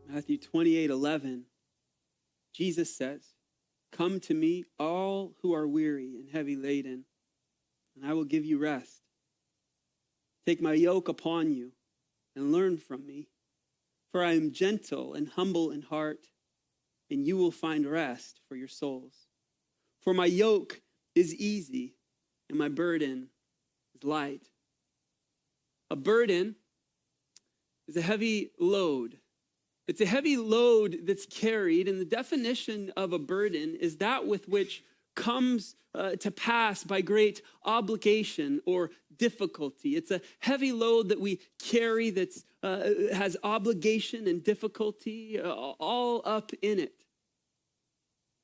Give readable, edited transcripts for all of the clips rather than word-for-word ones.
Matthew 28:11, Jesus says, "Come to me, all who are weary and heavy laden, and I will give you rest. Take my yoke upon you and learn from me, for I am gentle and humble in heart, and you will find rest for your souls. For my yoke is easy and my burden is light." A burden is a heavy load. It's a heavy load that's carried, and the definition of a burden is that with which comes to pass by great obligation or difficulty. It's a heavy load that we carry that has obligation and difficulty all up in it.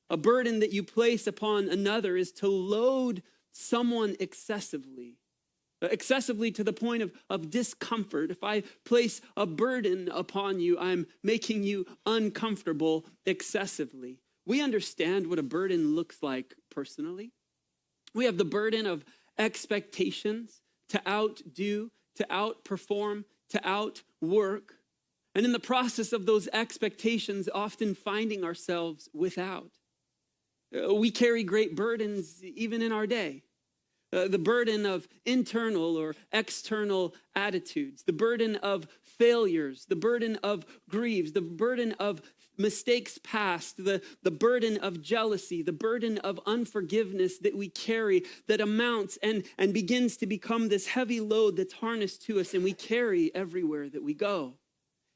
A burden that you place upon another is to load someone excessively to the point of discomfort. If I place a burden upon you, I'm making you uncomfortable excessively. We understand what a burden looks like personally. We have the burden of expectations to outdo, to outperform, to outwork. And in the process of those expectations, often finding ourselves without. We carry great burdens even in our day. The burden of internal or external attitudes, the burden of failures, the burden of griefs, the burden of mistakes past, the burden of jealousy, the burden of unforgiveness that we carry that amounts and begins to become this heavy load that's harnessed to us and we carry everywhere that we go.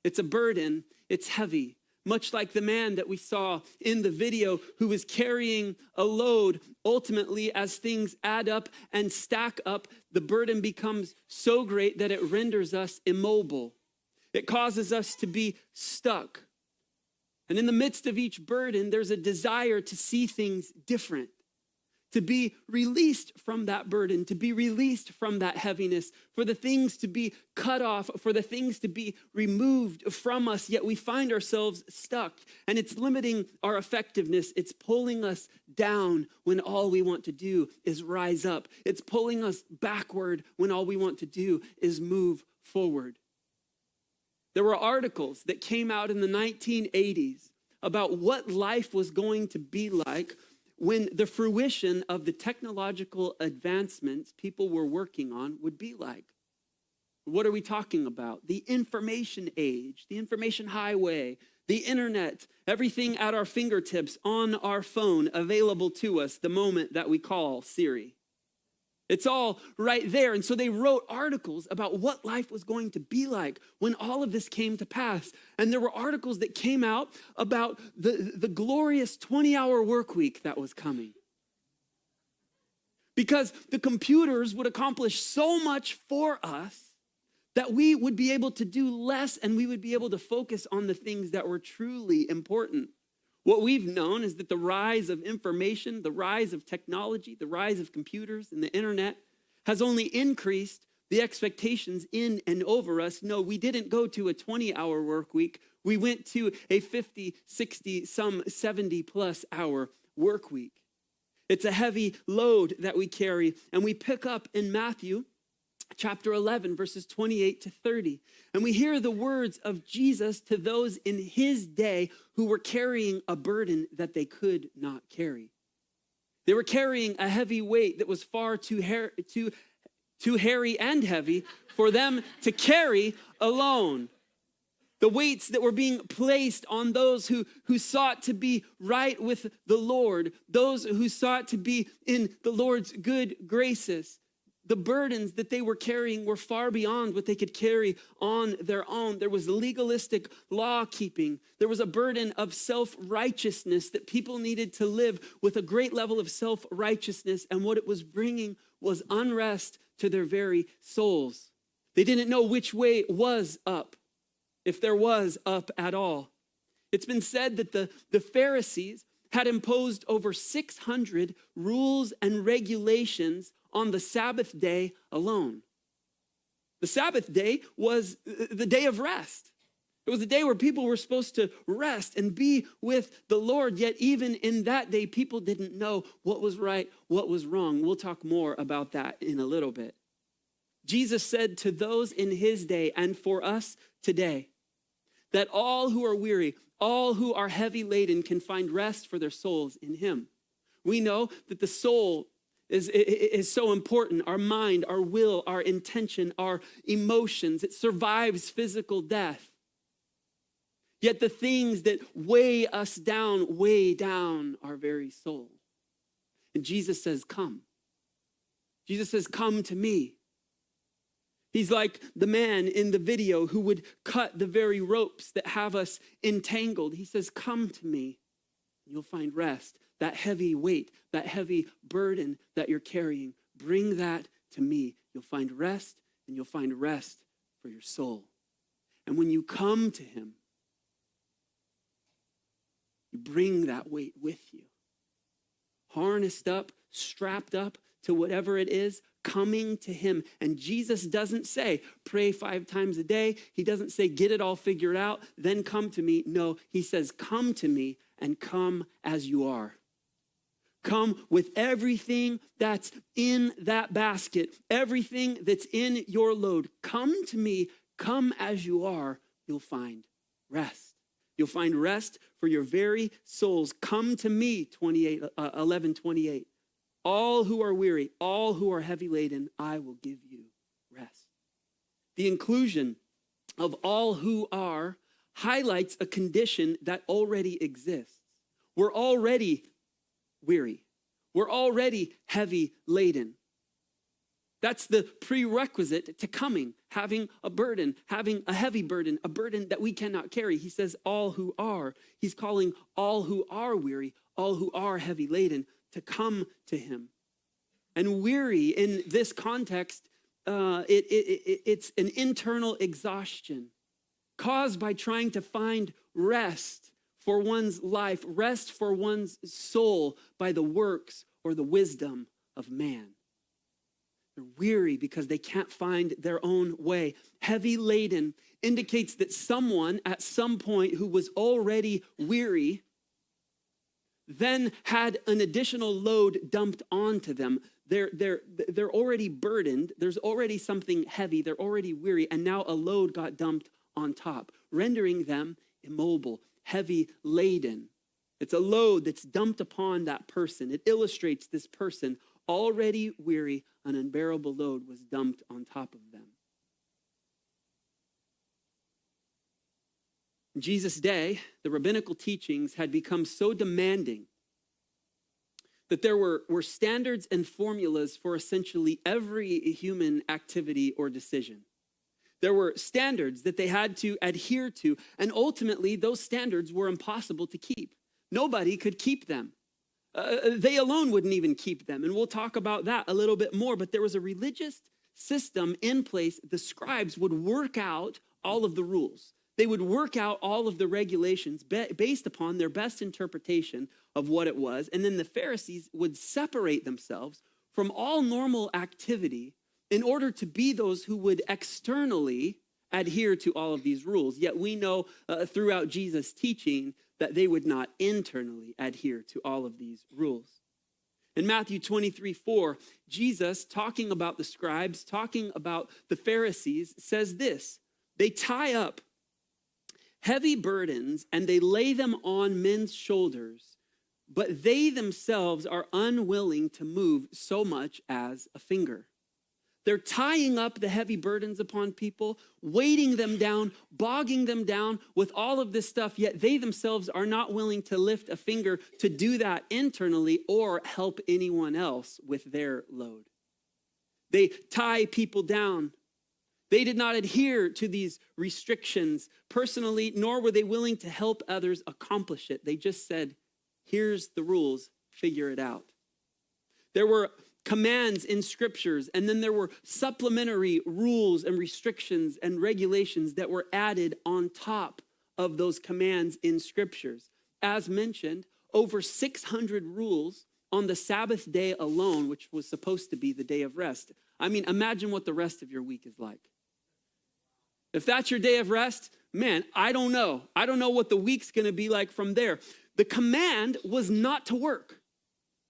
It's a burden, it's heavy. Much like the man that we saw in the video who was carrying a load, ultimately as things add up and stack up, the burden becomes so great that it renders us immobile. It causes us to be stuck. And in the midst of each burden, there's a desire to see things different, to be released from that burden, to be released from that heaviness, for the things to be cut off, for the things to be removed from us, yet we find ourselves stuck. And it's limiting our effectiveness. It's pulling us down when all we want to do is rise up. It's pulling us backward when all we want to do is move forward. There were articles that came out in the 1980s about what life was going to be like when the fruition of the technological advancements people were working on would be like. What are we talking about? The information age, the information highway, the internet, everything at our fingertips, on our phone, available to us the moment that we call Siri. It's all right there. And so they wrote articles about what life was going to be like when all of this came to pass. And there were articles that came out about the glorious 20-hour work week that was coming. Because the computers would accomplish so much for us that we would be able to do less and we would be able to focus on the things that were truly important. What we've known is that the rise of information, the rise of technology, the rise of computers and the internet has only increased the expectations in and over us. No, we didn't go to a 20-hour work week. We went to a 50, 60, some 70 plus hour work week. It's a heavy load that we carry, and we pick up in Matthew chapter 11, verses 28 to 30. And we hear the words of Jesus to those in his day who were carrying a burden that they could not carry. They were carrying a heavy weight that was far too hairy and heavy for them to carry alone. The weights that were being placed on those who sought to be right with the Lord, those who sought to be in the Lord's good graces. The burdens that they were carrying were far beyond what they could carry on their own. There was legalistic law keeping. There was a burden of self-righteousness that people needed to live with a great level of self-righteousness. And what it was bringing was unrest to their very souls. They didn't know which way was up, if there was up at all. It's been said that the Pharisees had imposed over 600 rules and regulations on the Sabbath day alone. The Sabbath day was the day of rest. It was a day where people were supposed to rest and be with the Lord. Yet even in that day, people didn't know what was right, what was wrong. We'll talk more about that in a little bit. Jesus said to those in his day and for us today that all who are weary, all who are heavy laden can find rest for their souls in him. We know that the soul is so important. Our mind, our will, our intention, our emotions, it survives physical death. Yet the things that weigh us down weigh down our very soul. And Jesus says, come. Jesus says, come to me. He's like the man in the video who would cut the very ropes that have us entangled. He says, come to me. You'll find rest. That heavy weight, that heavy burden that you're carrying, bring that to me. You'll find rest, and you'll find rest for your soul. And when you come to him, you bring that weight with you. Harnessed up, strapped up to whatever it is, coming to him. And Jesus doesn't say, pray 5 times a day. He doesn't say, get it all figured out, then come to me. No, he says, come to me and come as you are. Come with everything that's in that basket, everything that's in your load. Come to me, come as you are, you'll find rest. You'll find rest for your very souls. Come to me, 11:28. All who are weary, all who are heavy laden, I will give you rest. The inclusion of all who are highlights a condition that already exists. We're already weary. We're already heavy laden. That's the prerequisite to coming, having a burden, having a heavy burden, a burden that we cannot carry. He says all who are. He's calling all who are weary, all who are heavy laden to come to him. And weary in this context, it's an internal exhaustion caused by trying to find rest for one's life, rest for one's soul by the works or the wisdom of man. They're weary because they can't find their own way. Heavy laden indicates that someone at some point who was already weary then had an additional load dumped onto them. They're already burdened. There's already something heavy. They're already weary. And now a load got dumped on top, rendering them immobile, heavy laden. It's a load that's dumped upon that person. It illustrates this person already weary, an unbearable load was dumped on top of them. In Jesus' day, the rabbinical teachings had become so demanding that there were standards and formulas for essentially every human activity or decision. There were standards that they had to adhere to, and ultimately those standards were impossible to keep. Nobody could keep them. They alone wouldn't even keep them, and we'll talk about that a little bit more, but there was a religious system in place. The scribes would work out all of the rules. They would work out all of the regulations based upon their best interpretation of what it was, and then the Pharisees would separate themselves from all normal activity in order to be those who would externally adhere to all of these rules. Yet we know throughout Jesus' teaching that they would not internally adhere to all of these rules. In Matthew 23:4, Jesus, talking about the scribes, talking about the Pharisees, says this: they tie up heavy burdens and they lay them on men's shoulders, but they themselves are unwilling to move so much as a finger. They're tying up the heavy burdens upon people, weighting them down, bogging them down with all of this stuff, yet they themselves are not willing to lift a finger to do that internally or help anyone else with their load. They tie people down. They did not adhere to these restrictions personally, nor were they willing to help others accomplish it. They just said, here's the rules, figure it out. There were commands in scriptures, and then there were supplementary rules and restrictions and regulations that were added on top of those commands in scriptures. As mentioned, over 600 rules on the Sabbath day alone, which was supposed to be the day of rest. I mean, imagine what the rest of your week is like. If that's your day of rest, man, I don't know. I don't know what the week's going to be like from there. The command was not to work.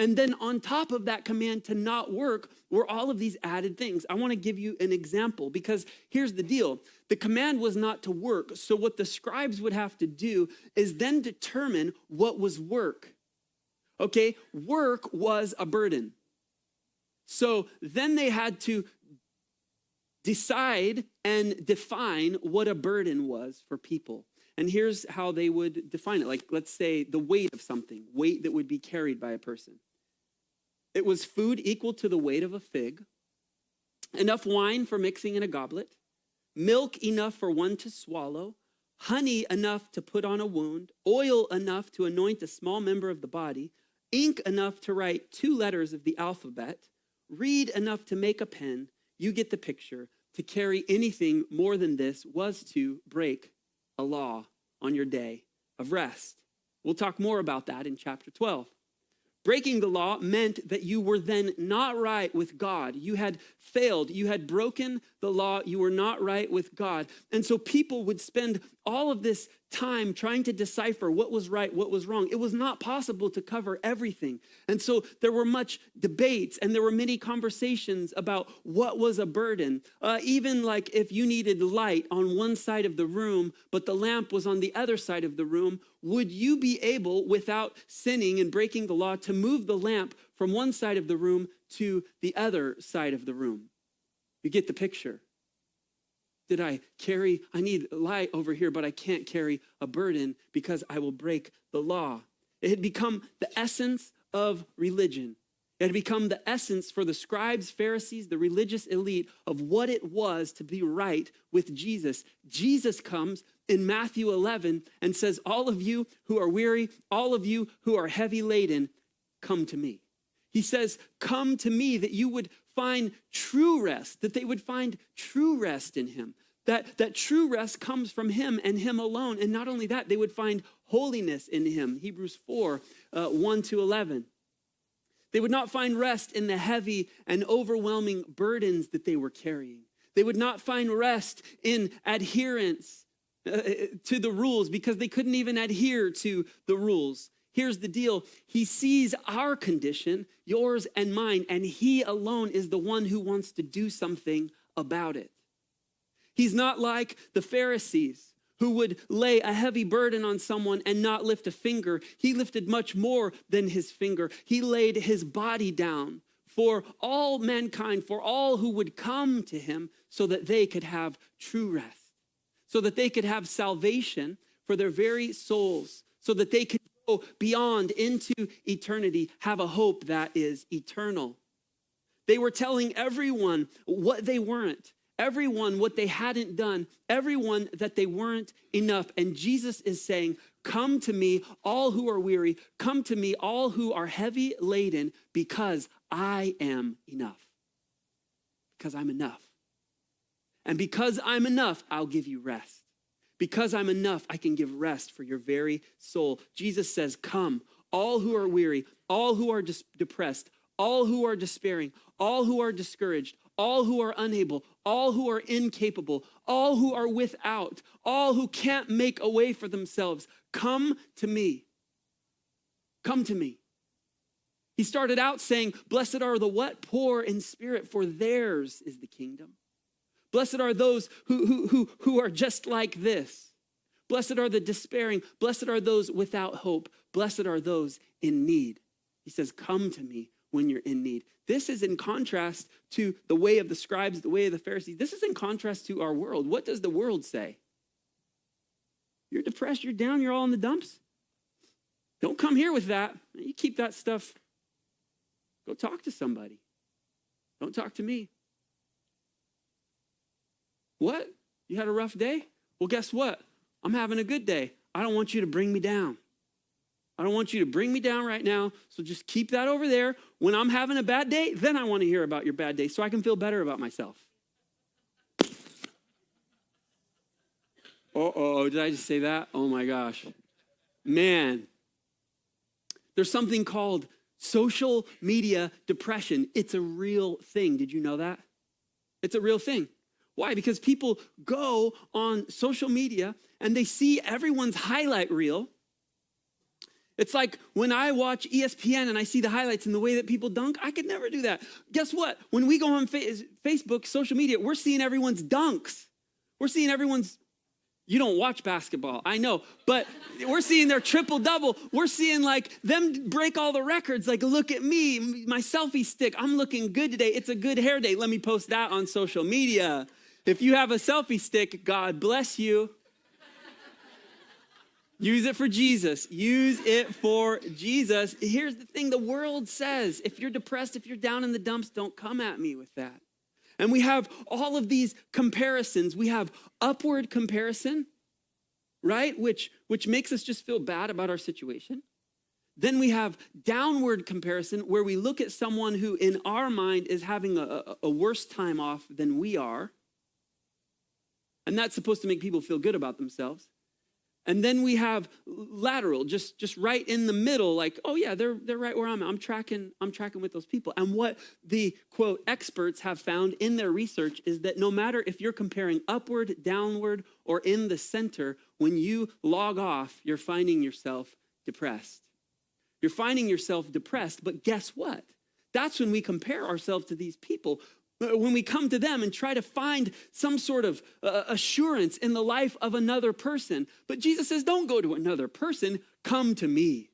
And then on top of that command to not work were all of these added things. I want to give you an example because here's the deal. The command was not to work. So what the scribes would have to do is then determine what was work. Okay, work was a burden. So then they had to decide and define what a burden was for people. And here's how they would define it. Like, let's say the weight of something, weight that would be carried by a person. It was food equal to the weight of a fig, enough wine for mixing in a goblet, milk enough for one to swallow, honey enough to put on a wound, oil enough to anoint a small member of the body, ink enough to write 2 letters of the alphabet, reed enough to make a pen. You get the picture. To carry anything more than this was to break a law on your day of rest. We'll talk more about that in chapter 12. Breaking the law meant that you were then not right with God. You had failed. You had broken the law. You were not right with God. And so people would spend all of this time trying to decipher what was right, what was wrong. It was not possible to cover everything. And so there were much debates and there were many conversations about what was a burden. Even like if you needed light on one side of the room, but the lamp was on the other side of the room, would you be able, without sinning and breaking the law, to move the lamp from one side of the room to the other side of the room? You get the picture. I need light over here, but I can't carry a burden because I will break the law. It had become the essence of religion. It had become the essence for the scribes, Pharisees, the religious elite of what it was to be right with Jesus. Jesus comes in Matthew 11 and says, all of you who are weary, all of you who are heavy laden, come to me. He says, come to me, that you would find true rest, that they would find true rest in him. That true rest comes from him and him alone. And not only that, they would find holiness in him. Hebrews 4, 1-11. They would not find rest in the heavy and overwhelming burdens that they were carrying. They would not find rest in adherence to the rules because they couldn't even adhere to the rules. Here's the deal. He sees our condition, yours and mine, and he alone is the one who wants to do something about it. He's not like the Pharisees who would lay a heavy burden on someone and not lift a finger. He lifted much more than his finger. He laid his body down for all mankind, for all who would come to him so that they could have true rest, so that they could have salvation for their very souls, so that they could go beyond into eternity, have a hope that is eternal. They were telling everyone what they weren't, everyone what they hadn't done, everyone that they weren't enough. And Jesus is saying, come to me, all who are weary. Come to me, all who are heavy laden, because I am enough. Because I'm enough. And because I'm enough, I'll give you rest. Because I'm enough, I can give rest for your very soul. Jesus says, come, all who are weary, all who are depressed, all who are despairing, all who are discouraged, all who are unable, all who are incapable, all who are without, all who can't make a way for themselves. Come to me. Come to me. He started out saying, blessed are the what? Poor in spirit, for theirs is the kingdom. Blessed are those who are just like this. Blessed are the despairing. Blessed are those without hope. Blessed are those in need. He says, come to me when you're in need. This is in contrast to the way of the scribes, the way of the Pharisees. This is in contrast to our world. What does the world say? You're depressed, you're down, you're all in the dumps. Don't come here with that. You keep that stuff. Go talk to somebody. Don't talk to me. What? You had a rough day? Well, guess what? I'm having a good day. I don't want you to bring me down. I don't want you to bring me down right now, so just keep that over there. When I'm having a bad day, then I want to hear about your bad day so I can feel better about myself. Uh-oh, did I just say that? Oh my gosh. Man, there's something called social media depression. It's a real thing. Did you know that? It's a real thing. Why? Because people go on social media and they see everyone's highlight reel. It's like when I watch ESPN and I see the highlights and the way that people dunk, I could never do that. Guess what? When we go on Facebook, social media, we're seeing everyone's dunks. We're seeing everyone's, you don't watch basketball, I know, but we're seeing their triple double. We're seeing like them break all the records. Like, look at me, my selfie stick. I'm looking good today. It's a good hair day. Let me post that on social media. If you have a selfie stick, God bless you. Use it for Jesus. Use it for Jesus. Here's the thing. The world says, if you're depressed, if you're down in the dumps, don't come at me with that. And we have all of these comparisons. We have upward comparison, right? Which makes us just feel bad about our situation. Then we have downward comparison, where we look at someone who in our mind is having a worse time off than we are. And that's supposed to make people feel good about themselves. And then we have lateral, just right in the middle, like, oh yeah, they're right where I'm at. I'm tracking with those people. And what the, quote, experts have found in their research is that no matter if you're comparing upward, downward, or in the center, when you log off, you're finding yourself depressed. You're finding yourself depressed, but guess what? That's when we compare ourselves to these people. When we come to them and try to find some sort of assurance in the life of another person. But Jesus says, don't go to another person, come to me.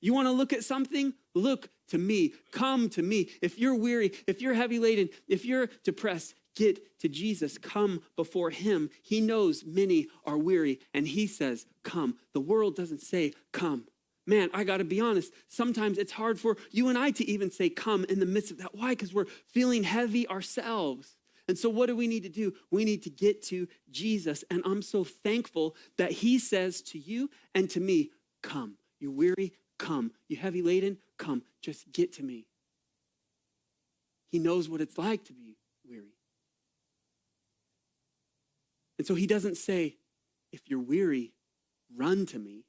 You want to look at something? Look to me, come to me. If you're weary, if you're heavy laden, if you're depressed, get to Jesus, come before him. He knows many are weary and he says, come. The world doesn't say, come. Man, I got to be honest. Sometimes it's hard for you and I to even say come in the midst of that. Why? Because we're feeling heavy ourselves. And so what do we need to do? We need to get to Jesus. And I'm so thankful that he says to you and to me, come. You weary? Come. You heavy laden? Come. Just get to me. He knows what it's like to be weary. And so he doesn't say, if you're weary, run to me.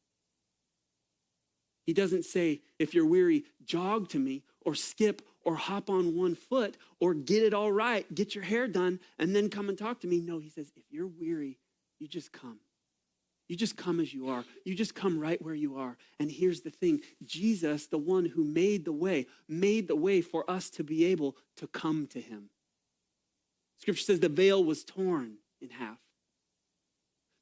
He doesn't say, if you're weary, jog to me, or skip, or hop on one foot, or get it all right, get your hair done, and then come and talk to me. No, he says, if you're weary, you just come. You just come as you are. You just come right where you are. And here's the thing. Jesus, the one who made the way for us to be able to come to him. Scripture says the veil was torn in half.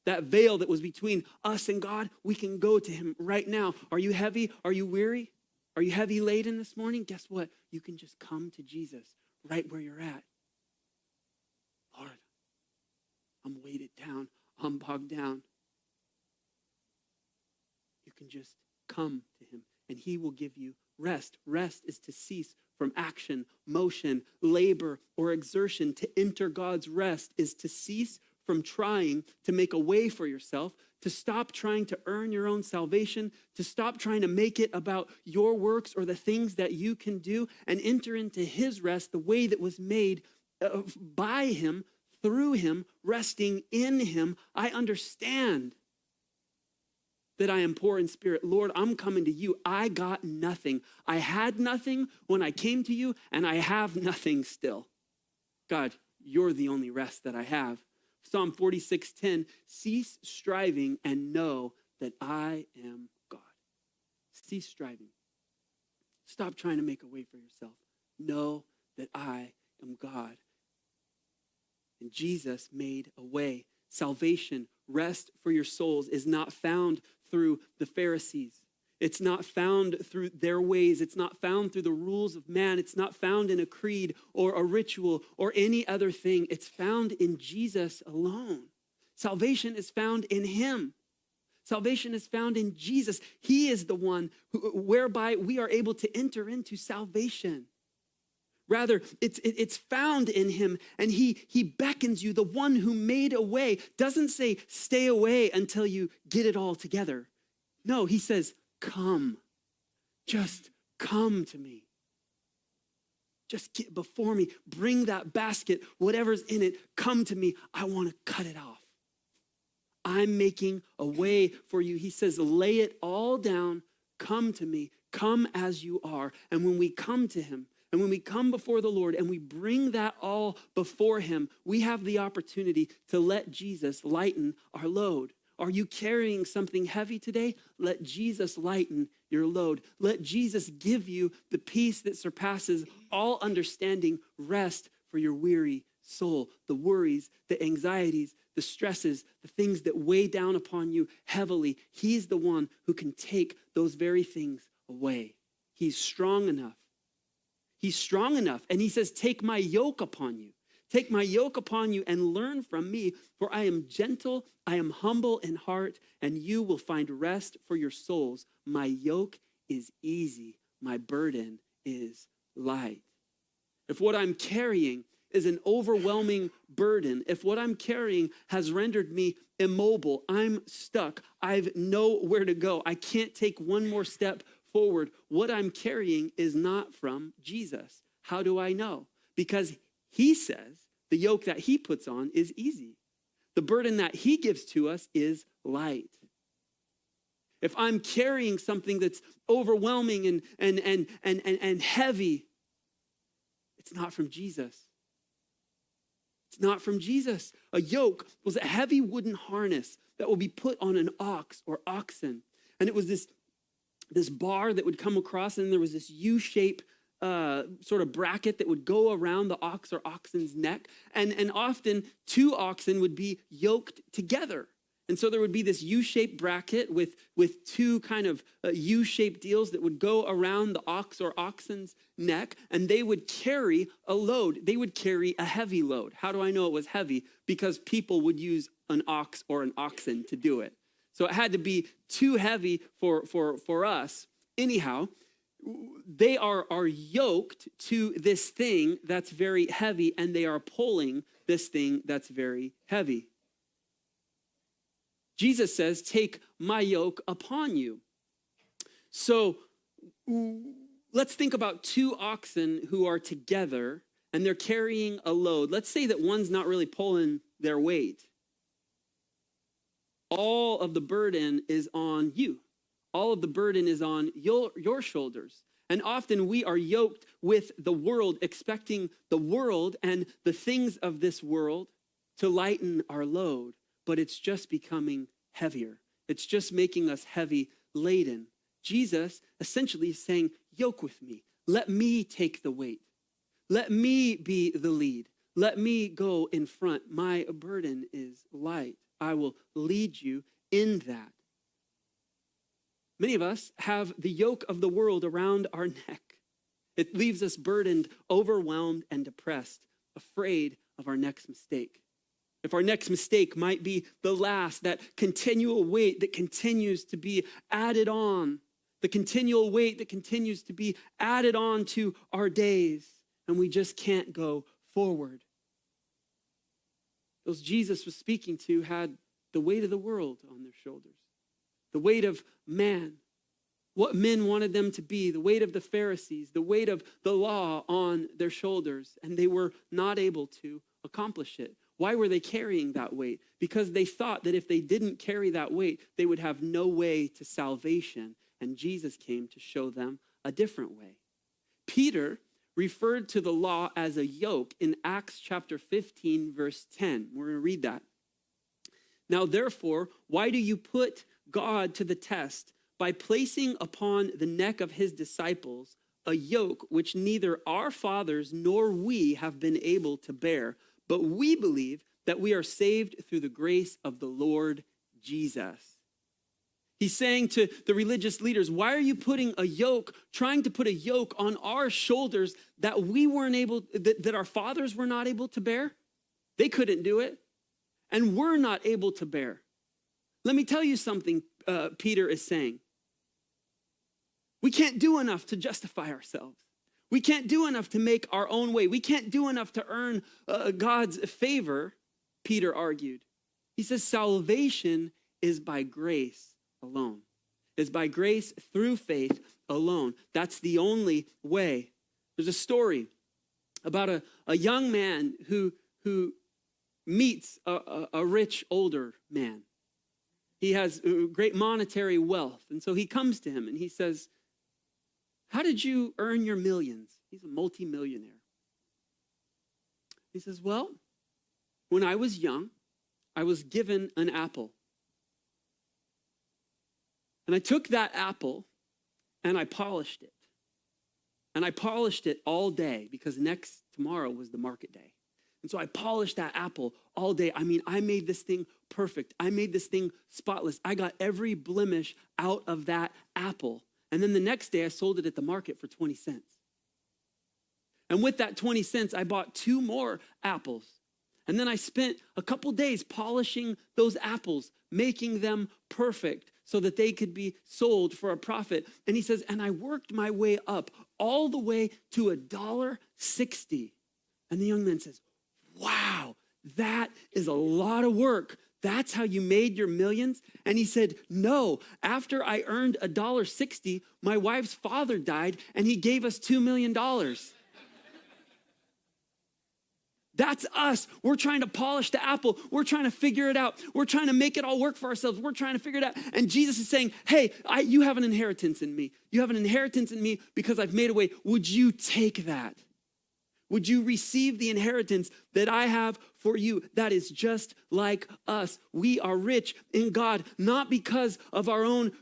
That veil that was between us and God, we can go to him right now. Are you heavy? Are you weary? Are you heavy laden this morning? Guess what? You can just come to Jesus right where you're at. Lord, I'm weighted down. I'm bogged down. You can just come to him and he will give you rest. Rest is to cease from action, motion, labor, or exertion. To enter God's rest is to cease from trying to make a way for yourself, to stop trying to earn your own salvation, to stop trying to make it about your works or the things that you can do, and enter into his rest the way that was made by him, through him, resting in him. I understand that I am poor in spirit. Lord, I'm coming to you. I got nothing. I had nothing when I came to you, and I have nothing still. God, you're the only rest that I have. Psalm 46:10, cease striving and know that I am God. Cease striving. Stop trying to make a way for yourself. Know that I am God. And Jesus made a way. Salvation, rest for your souls is not found through the Pharisees. It's not found through their ways. It's not found through the rules of man. It's not found in a creed or a ritual or any other thing. It's found in Jesus alone. Salvation is found in him. Salvation is found in Jesus. He is the one whereby we are able to enter into salvation. Rather, it's found in him, and he beckons you. The one who made a way doesn't say, stay away until you get it all together. No, he says, come. Just come to me. Just get before me. Bring that basket, whatever's in it, come to me. I want to cut it off. I'm making a way for you. He says, lay it all down. Come to me. Come as you are. And when we come to him, and when we come before the Lord and we bring that all before him, we have the opportunity to let Jesus lighten our load. Are you carrying something heavy today? Let Jesus lighten your load. Let Jesus give you the peace that surpasses all understanding, rest for your weary soul. The worries, the anxieties, the stresses, the things that weigh down upon you heavily. He's the one who can take those very things away. He's strong enough. He's strong enough. And he says, take my yoke upon you. Take my yoke upon you and learn from me, for I am gentle, I am humble in heart, and you will find rest for your souls. My yoke is easy, my burden is light. If what I'm carrying is an overwhelming burden, if what I'm carrying has rendered me immobile, I'm stuck, I've nowhere to go, I can't take one more step forward, what I'm carrying is not from Jesus. How do I know? Because he says the yoke that he puts on is easy. The burden that he gives to us is light. If I'm carrying something that's overwhelming and heavy, it's not from Jesus. It's not from Jesus. A yoke was a heavy wooden harness that would be put on an ox or oxen. And it was this bar that would come across, and there was this U-shaped sort of bracket that would go around the ox or oxen's neck. And often two oxen would be yoked together. And so there would be this U-shaped bracket with two kind of U-shaped deals that would go around the ox or oxen's neck, and they would carry a load. They would carry a heavy load. How do I know it was heavy? Because people would use an ox or an oxen to do it. So it had to be too heavy for us. Anyhow, they are yoked to this thing that's very heavy, and they are pulling this thing that's very heavy. Jesus says, take my yoke upon you. So let's think about two oxen who are together, and they're carrying a load. Let's say that one's not really pulling their weight. All of the burden is on you. All of the burden is on your shoulders. And often we are yoked with the world, expecting the world and the things of this world to lighten our load. But it's just becoming heavier. It's just making us heavy laden. Jesus essentially is saying, yoke with me. Let me take the weight. Let me be the lead. Let me go in front. My burden is light. I will lead you in that. Many of us have the yoke of the world around our neck. It leaves us burdened, overwhelmed, and depressed, afraid of our next mistake. If our next mistake might be the last, that continual weight that continues to be added on, the continual weight that continues to be added on to our days, and we just can't go forward. Those Jesus was speaking to had the weight of the world on their shoulders, the weight of man, what men wanted them to be, the weight of the Pharisees, the weight of the law on their shoulders, and they were not able to accomplish it. Why were they carrying that weight? Because they thought that if they didn't carry that weight, they would have no way to salvation, and Jesus came to show them a different way. Peter referred to the law as a yoke in Acts chapter 15, verse 10. We're going to read that. Now, therefore, why do you put God to the test by placing upon the neck of his disciples a yoke which neither our fathers nor we have been able to bear? But we believe that we are saved through the grace of the Lord Jesus. He's saying to the religious leaders, why are you trying to put a yoke on our shoulders that we weren't able, that our fathers were not able to bear? They couldn't do it. And we're not able to bear. Let me tell you something, Peter is saying. We can't do enough to justify ourselves. We can't do enough to make our own way. We can't do enough to earn God's favor, Peter argued. He says salvation is by grace alone. It's by grace through faith alone. That's the only way. There's a story about a young man who meets a rich older man. He has great monetary wealth. And so he comes to him and he says, how did you earn your millions? He's a multimillionaire. He says, well, when I was young, I was given an apple. And I took that apple and I polished it. And I polished it all day because tomorrow was the market day. And so I polished that apple all day. I mean, I made this thing perfect. I made this thing spotless. I got every blemish out of that apple. And then the next day I sold it at the market for 20 cents. And with that 20 cents, I bought 2 more apples. And then I spent a couple days polishing those apples, making them perfect so that they could be sold for a profit. And he says, and I worked my way up all the way to $1.60. And the young man says, wow, that is a lot of work. That's how you made your millions? And he said, no, after I earned $1.60, my wife's father died and he gave us $2 million. That's us. We're trying to polish the apple. We're trying to figure it out. We're trying to make it all work for ourselves. We're trying to figure it out. And Jesus is saying, hey, you have an inheritance in me. You have an inheritance in me because I've made a way. Would you take that? Would you receive the inheritance that I have for you? That is just like us. We are rich in God, not because of our own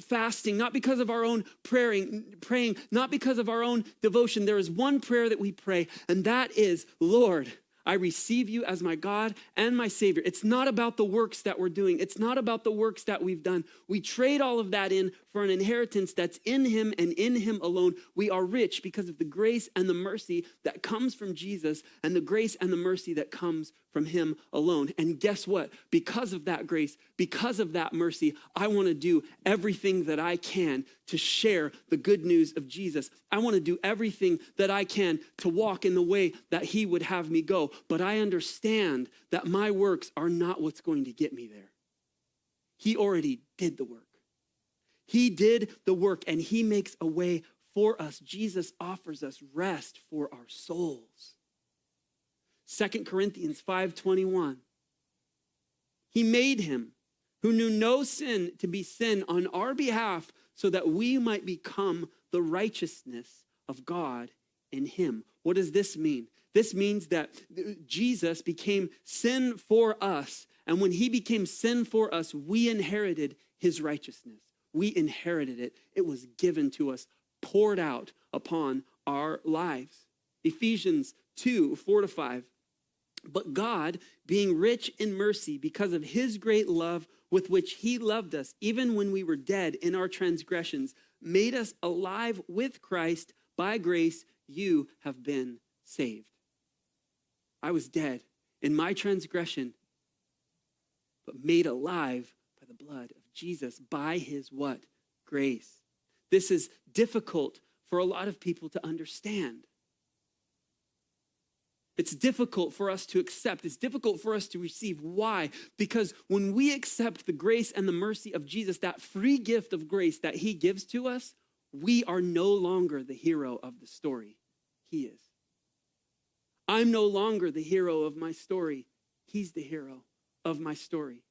fasting, not because of our own praying, not because of our own devotion. There is one prayer that we pray, and that is, Lord, I receive you as my God and my Savior. It's not about the works that we're doing. It's not about the works that we've done. We trade all of that in for an inheritance that's in him and in him alone. We are rich because of the grace and the mercy that comes from Jesus and the grace and the mercy that comes from him alone. And guess what? Because of that grace, because of that mercy, I want to do everything that I can to share the good news of Jesus. I want to do everything that I can to walk in the way that he would have me go. But I understand that my works are not what's going to get me there. He already did the work. He did the work and he makes a way for us. Jesus offers us rest for our souls. 2 Corinthians 5:21. He made him who knew no sin to be sin on our behalf so that we might become the righteousness of God in him. What does this mean? This means that Jesus became sin for us. And when he became sin for us, we inherited his righteousness. We inherited it. It was given to us, poured out upon our lives. Ephesians 2:4-5. But God, being rich in mercy because of his great love with which he loved us, even when we were dead in our transgressions, made us alive with Christ. By grace, you have been saved. I was dead in my transgression, but made alive by the blood of Jesus, by his what? Grace. This is difficult for a lot of people to understand. It's difficult for us to accept. It's difficult for us to receive. Why? Because when we accept the grace and the mercy of Jesus, that free gift of grace that he gives to us, we are no longer the hero of the story. He is. I'm no longer the hero of my story. He's the hero of my story.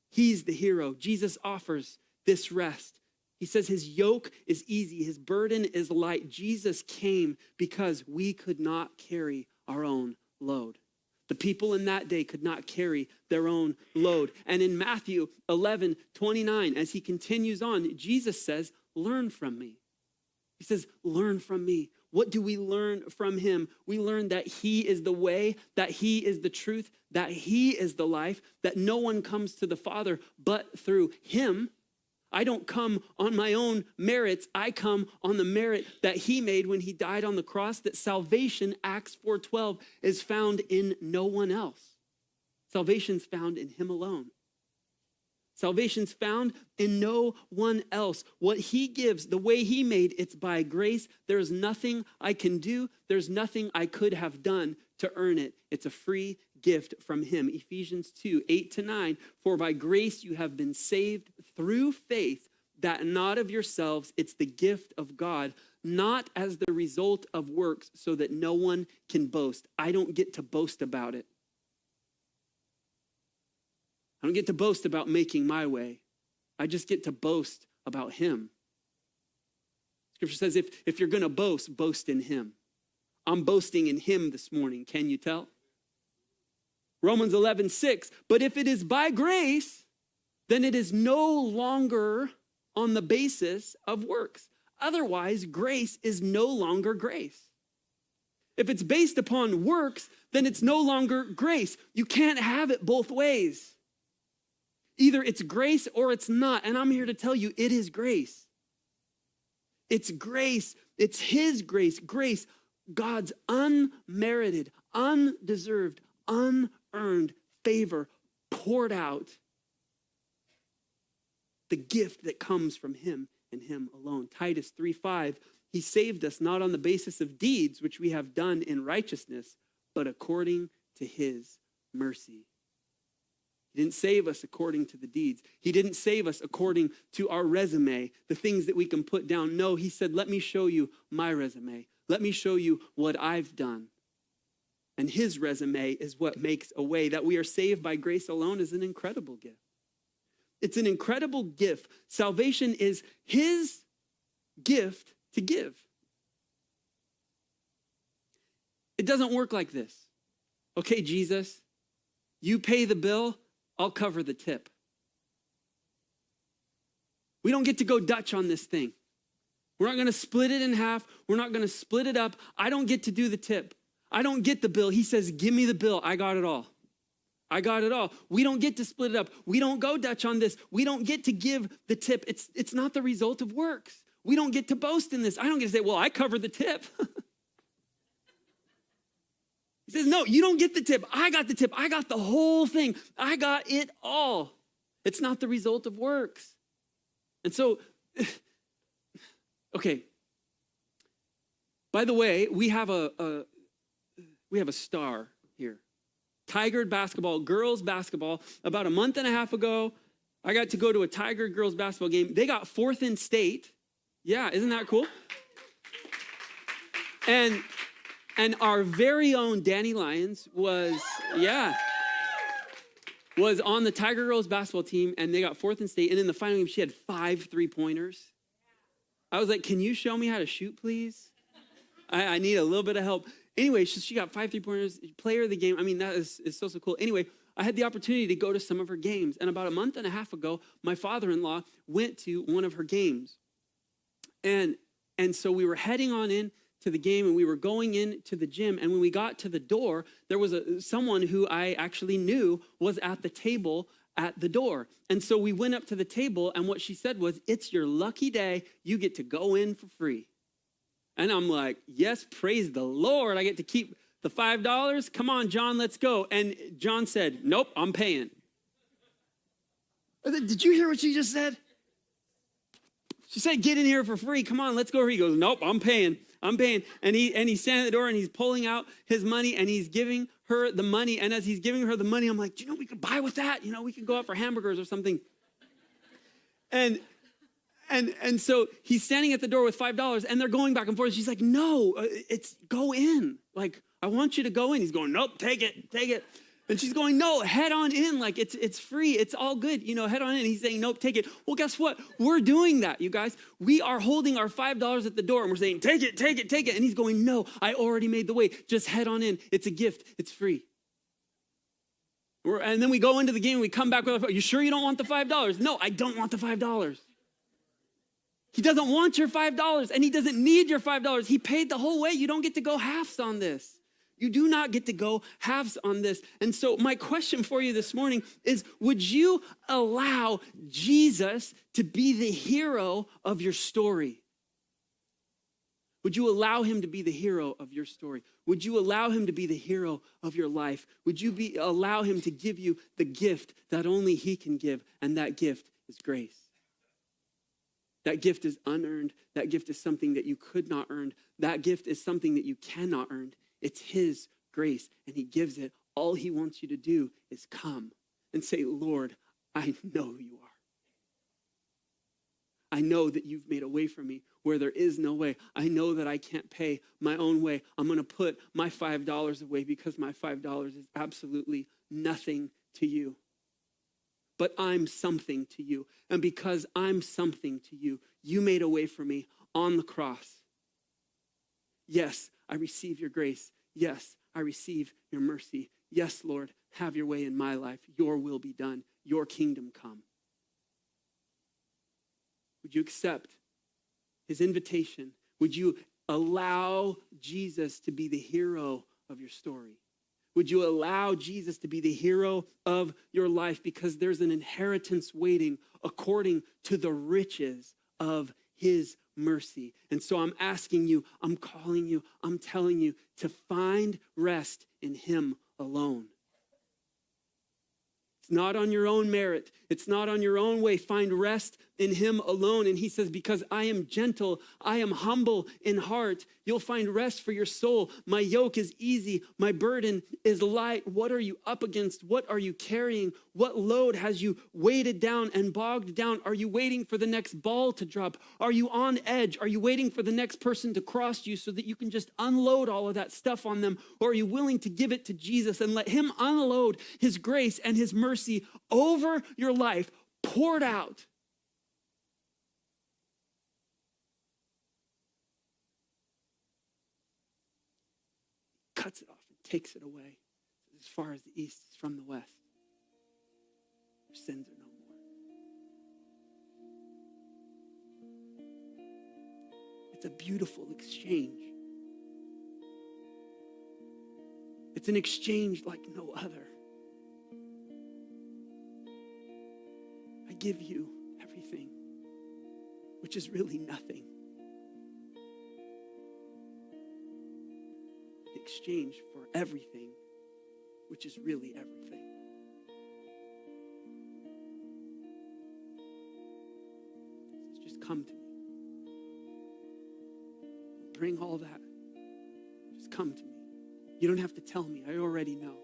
He's the hero. Jesus offers this rest. He says his yoke is easy, his burden is light. Jesus came because we could not carry our own load. The people in that day could not carry their own load. And in Matthew 11:29, as he continues on, Jesus says, learn from me. He says, learn from me. What do we learn from him? We learn that he is the way, that he is the truth, that he is the life, that no one comes to the Father but through him. I don't come on my own merits. I come on the merit that he made when he died on the cross, that salvation, Acts 4:12, is found in no one else. Salvation's found in him alone. Salvation's found in no one else. What he gives, the way he made, it's by grace. There's nothing I can do. There's nothing I could have done to earn it. It's a free gift from him. Ephesians 2:8-9, for by grace you have been saved through faith, that not of yourselves, it's the gift of God, not as the result of works, so that no one can boast. I don't get to boast about it. I don't get to boast about making my way. I just get to boast about him. Scripture says if you're going to boast, boast in him. I'm boasting in him this morning. Can you tell? Romans 11:6, but if it is by grace, then it is no longer on the basis of works. Otherwise, grace is no longer grace. If it's based upon works, then it's no longer grace. You can't have it both ways. Either it's grace or it's not. And I'm here to tell you, it is grace. It's grace. It's his grace. Grace, God's unmerited, undeserved, unearned favor poured out. The gift that comes from him and him alone. Titus 3:5, he saved us not on the basis of deeds, which we have done in righteousness, but according to his mercy. He didn't save us according to the deeds. He didn't save us according to our resume, the things that we can put down. No, he said, let me show you my resume. Let me show you what I've done. And his resume is what makes a way. That we are saved by grace alone is an incredible gift. It's an incredible gift. Salvation is his gift to give. It doesn't work like this. Okay, Jesus, you pay the bill, I'll cover the tip. We don't get to go Dutch on this thing. We're not going to split it in half. We're not going to split it up. I don't get to do the tip. I don't get the bill. He says, give me the bill. I got it all. I got it all. We don't get to split it up. We don't go Dutch on this. We don't get to give the tip. It's not the result of works. We don't get to boast in this. I don't get to say, well, I covered the tip. He says, no, you don't get the tip. I got the tip. I got the whole thing. I got it all. It's not the result of works. And so, okay. By the way, we have a star here. Tigard basketball, girls basketball. About a month and a half ago, I got to go to a Tigard girls basketball game. They got 4th in state. Yeah, isn't that cool? And our very own Danny Lyons was on the Tigard girls basketball team, and they got 4th in state. And in the final game, she had 5 3-pointers. I was like, can you show me how to shoot, please? I need a little bit of help. Anyway, she got 5 3-pointers, player of the game. I mean, that is so cool. Anyway, I had the opportunity to go to some of her games. And about a month and a half ago, my father-in-law went to one of her games. And so we were heading on in to the game, and we were going into the gym. And when we got to the door, there was someone who I actually knew was at the table at the door. And so we went up to the table, and what she said was, it's your lucky day. You get to go in for free. And I'm like, yes, praise the Lord. I get to keep the $5. Come on, John, let's go. And John said, nope, I'm paying. Did you hear what she just said? She said, get in here for free. Come on, let's go. He goes, nope, I'm paying. I'm paying. And he's standing at the door, and he's pulling out his money, and he's giving her the money. And as he's giving her the money, I'm like, do you know what we could buy with that? You know, we could go out for hamburgers or something. And so he's standing at the door with $5, and they're going back and forth. She's like, no, it's go in. Like, I want you to go in. He's going, nope, take it. And she's going, no, head on in. Like, it's free. It's all good. You know, head on in. He's saying, nope, take it. Well, guess what? We're doing that, you guys. We are holding our $5 at the door, and we're saying, take it. And he's going, no, I already made the way. Just head on in. It's a gift. It's free. And then we go into the game, and we come back with, you sure you don't want the $5? No, I don't want the $5. He doesn't want your $5, and he doesn't need your $5. He paid the whole way. You don't get to go halves on this. You do not get to go halves on this. And so my question for you this morning is, would you allow Jesus to be the hero of your story? Would you allow him to be the hero of your story? Would you allow him to be the hero of your life? Would you allow him to give you the gift that only he can give? And that gift is grace. That gift is unearned. That gift is something that you could not earn. That gift is something that you cannot earn. It's his grace, and he gives it. All he wants you to do is come and say, Lord, I know who you are. I know that you've made a way for me where there is no way. I know that I can't pay my own way. I'm going to put my $5 away because my $5 is absolutely nothing to you. But I'm something to you. And because I'm something to you, you made a way for me on the cross. Yes, I receive your grace. Yes, I receive your mercy. Yes, Lord, have your way in my life. Your will be done. Your kingdom come. Would you accept his invitation? Would you allow Jesus to be the hero of your story? Would you allow Jesus to be the hero of your life? Because there's an inheritance waiting according to the riches of his mercy. And so I'm asking you, I'm calling you, I'm telling you to find rest in him alone. It's not on your own merit. It's not on your own way. Find rest in him alone. And he says, because I am gentle, I am humble in heart, you'll find rest for your soul. My yoke is easy. My burden is light. What are you up against? What are you carrying? What load has you weighted down and bogged down? Are you waiting for the next ball to drop? Are you on edge? Are you waiting for the next person to cross you so that you can just unload all of that stuff on them? Or are you willing to give it to Jesus and let him unload his grace and his mercy over your life, poured out? Cuts it off and takes it away. As far as the east is from the west, your sins are no more. It's a beautiful exchange. It's an exchange like no other. I give you everything, which is really nothing. Exchange for everything, which is really everything. So just come to me. Bring all that. Just come to me. You don't have to tell me. I already know.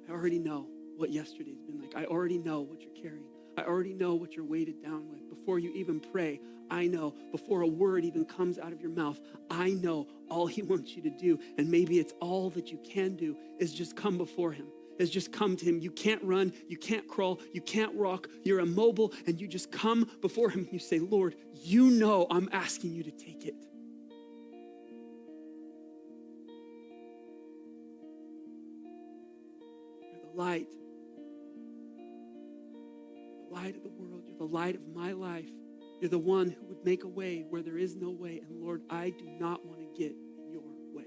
I already know what yesterday's been like. I already know what you're carrying. I already know what you're weighted down with. Before you even pray, I know. Before a word even comes out of your mouth, I know all he wants you to do. And maybe it's all that you can do is just come before him, is just come to him. You can't run, you can't crawl, you can't walk, you're immobile, and you just come before him and you say, Lord, you know I'm asking you to take it. You're the light. Light of the world. You're the light of my life. You're the one who would make a way where there is no way. And Lord, I do not want to get in your way.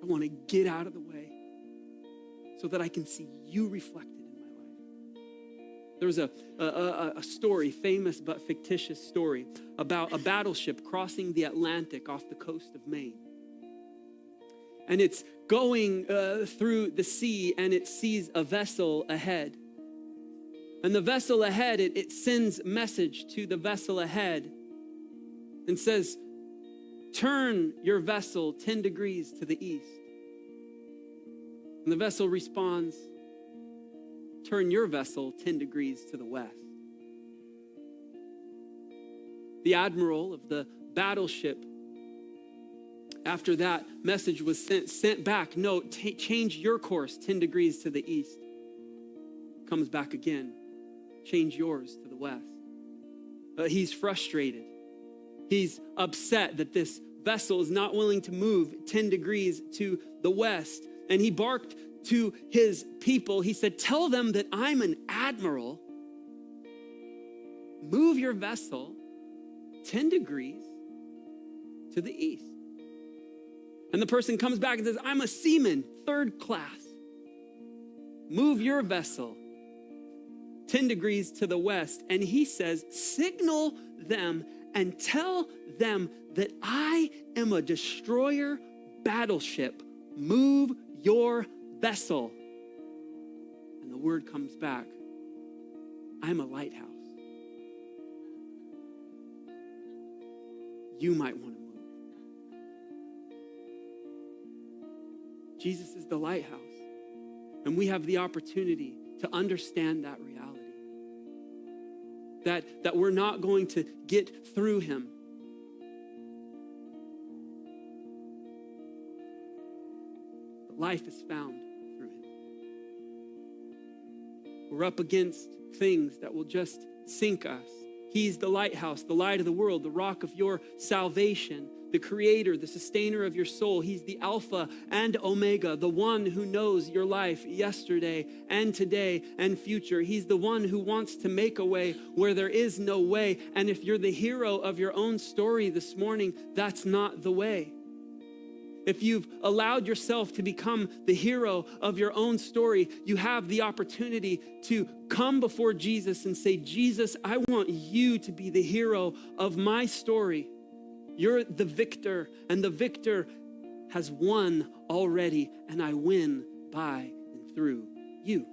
I want to get out of the way so that I can see you reflected in my life. There was a story, famous but fictitious story, about a battleship crossing the Atlantic off the coast of Maine. And it's going through the sea, and it sees a vessel ahead. And the vessel ahead, it sends message to the vessel ahead and says, turn your vessel 10 degrees to the east. And the vessel responds, turn your vessel 10 degrees to the west. The admiral of the battleship, after that message was sent back, no, change your course 10 degrees to the east. Comes back again. Change yours to the west. He's frustrated. He's upset that this vessel is not willing to move 10 degrees to the west. And he barked to his people. He said, tell them that I'm an admiral. Move your vessel 10 degrees to the east. And the person comes back and says, I'm a seaman, 3rd class. Move your vessel 10 degrees to the west. And he says, signal them and tell them that I am a destroyer battleship. Move your vessel. And the word comes back, I'm a lighthouse. You might want to move. Jesus is the lighthouse. And we have the opportunity to understand that reality. That we're not going to get through him. But life is found through him. We're up against things that will just sink us. He's the lighthouse, the light of the world, the rock of your salvation, the creator, the sustainer of your soul. He's the Alpha and Omega, the one who knows your life yesterday and today and future. He's the one who wants to make a way where there is no way. And if you're the hero of your own story this morning, that's not the way. If you've allowed yourself to become the hero of your own story, you have the opportunity to come before Jesus and say, Jesus, I want you to be the hero of my story. You're the victor, and the victor has won already, and I win by and through you.